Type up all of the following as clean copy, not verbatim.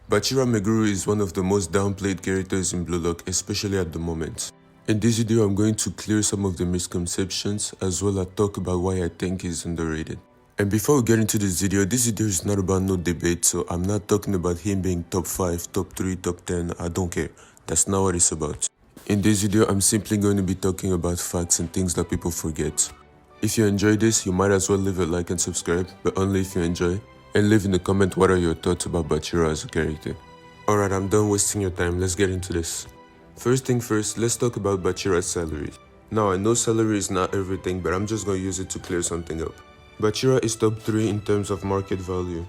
Bachira Meguru is one of the most downplayed characters in Blue Lock, especially at the moment. In this video, I'm going to clear some of the misconceptions as well as talk about why I think he's underrated. And before we get into this video is not about no debate, so I'm not talking about him being top 5, top 3, top 10, I don't care. That's not what it's about. In this video, I'm simply going to be talking about facts and things that people forget. If you enjoy this, you might as well leave a like and subscribe, but only if you enjoy. And leave in the comment what are your thoughts about Bachira as a character. Alright, I'm done wasting your time, let's get into this. First thing first, let's talk about Bachira's salary. Now, I know salary is not everything, but I'm just going to use it to clear something up. Bachira is top 3 in terms of market value.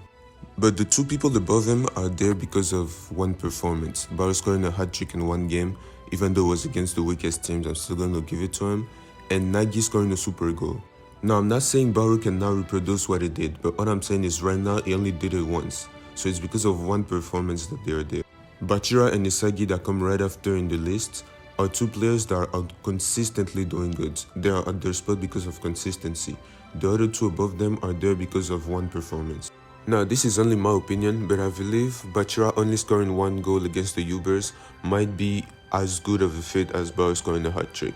But the two people above him are there because of one performance. Baru scoring a hat-trick in one game, even though it was against the weakest teams, I'm still going to give it to him. And Nagi scoring a super goal. Now, I'm not saying Baru can now reproduce what he did, but what I'm saying is right now he only did it once. So it's because of one performance that they are there. Bachira and Isagi that come right after in the list are two players that are consistently doing good. They are at their spot because of consistency. The other two above them are there because of one performance. Now, this is only my opinion, but I believe Bachira only scoring one goal against the Ubers might be as good of a fit as Baru scoring a hat-trick.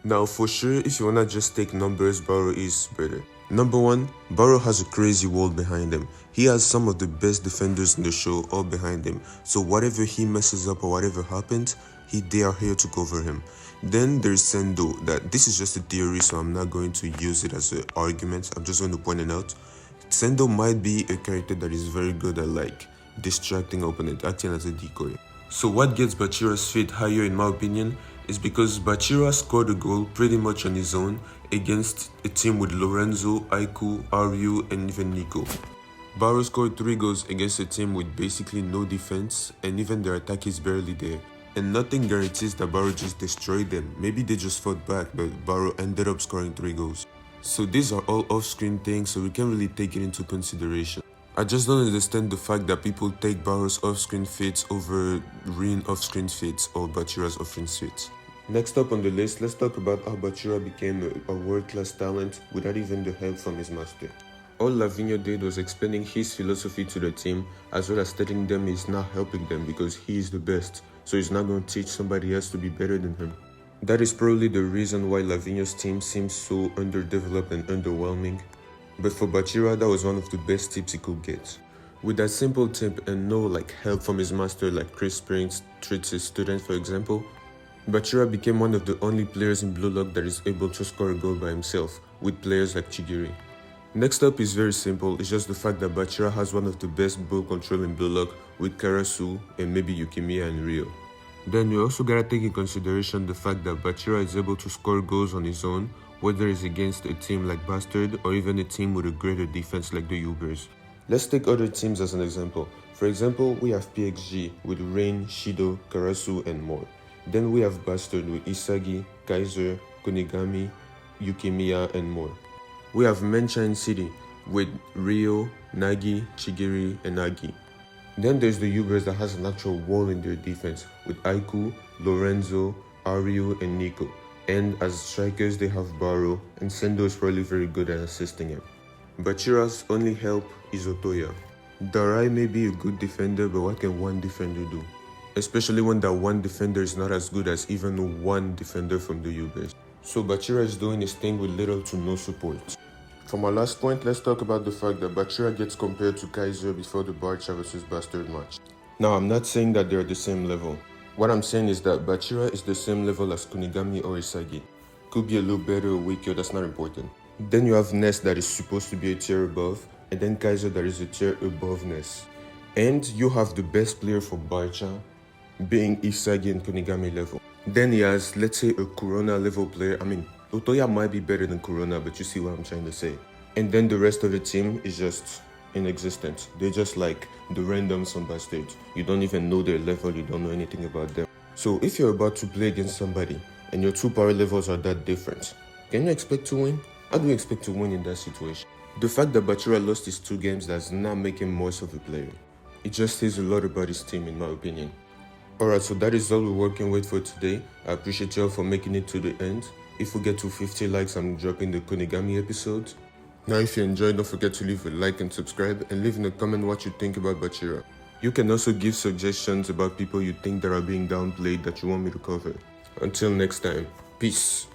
Now, for sure, if you wanna just take numbers, Baru is better. Number 1, Baru has a crazy wall behind him. He has some of the best defenders in the show all behind him. So whatever he messes up or whatever happens, they are here to cover him. Then there's Sendo. This is just a theory, so I'm not going to use it as an argument. I'm just going to point it out. Sendo might be a character that is very good at distracting opponent, acting as a decoy. So what gets Bachira's fit higher in my opinion is because Bachira scored a goal pretty much on his own against a team with Lorenzo, Aiku, Ryu, and even Nico. Baru scored 3 goals against a team with basically no defense, and even their attack is barely there. And nothing guarantees that Baru just destroyed them. Maybe they just fought back, but Baru ended up scoring 3 goals. So these are all off-screen things, so we can't really take it into consideration. I just don't understand the fact that people take Baru's off-screen fits over Rin off-screen fits or Bachira's off-screen fits. Next up on the list, let's talk about how Bachira became a world-class talent without even the help from his master. All Lavinho did was explaining his philosophy to the team, as well as telling them he's not helping them because he is the best, so he's not going to teach somebody else to be better than him. That is probably the reason why Lavinho's team seems so underdeveloped and underwhelming. But for Bachira, that was one of the best tips he could get. With that simple tip and no help from his master like Chris Springs treats his student for example, Bachira became one of the only players in Blue Lock that is able to score a goal by himself, with players like Chigiri. Next up is very simple, it's just the fact that Bachira has one of the best ball control in Blue Lock with Karasu and maybe Yukimiya and Rio. Then you also gotta take in consideration the fact that Bachira is able to score goals on his own, whether it's against a team like Bastard or even a team with a greater defense like the Ubers. Let's take other teams as an example. For example, we have PXG with Rain, Shido, Karasu and more. Then we have Bastard with Isagi, Kaiser, Kunigami, Yukimiya and more. We have Menshine City with Rio, Nagi, Chigiri and Nagi. Then there's the Ubers that has an actual wall in their defense with Aiku, Lorenzo, Ryu and Nico. And as strikers they have Baru, and Sendo is probably very good at assisting him. Bachira's only help is Otoya. Darai may be a good defender, but what can one defender do? Especially when that one defender is not as good as even one defender from the Ubers. So Bachira is doing his thing with little to no support. For my last point, let's talk about the fact that Bachira gets compared to Kaiser before the Barcha vs Bastard match. Now, I'm not saying that they're the same level. What I'm saying is that Bachira is the same level as Kunigami or Isagi. Could be a little better or weaker, that's not important. Then you have Ness that is supposed to be a tier above, and then Kaiser that is a tier above Ness. And you have the best player for Barcha being Isagi and Kunigami level. Then he has, let's say, a Corona level player. Otoya might be better than Corona, but you see what I'm trying to say. And then the rest of the team is just inexistent. They're just like the randoms on Bastard. You don't even know their level, you don't know anything about them. So if you're about to play against somebody and your 2 power levels are that different, can you expect to win? How do you expect to win in that situation? The fact that Bachira lost his 2 games does not make him more of a player. It just says a lot about his team in my opinion. Alright, so that is all we're working with for today. I appreciate y'all for making it to the end. If we get to 50 likes, I'm dropping the Kunigami episode. Now if you enjoyed, don't forget to leave a like and subscribe, and leave in a comment what you think about Bachira. You can also give suggestions about people you think that are being downplayed that you want me to cover. Until next time, peace.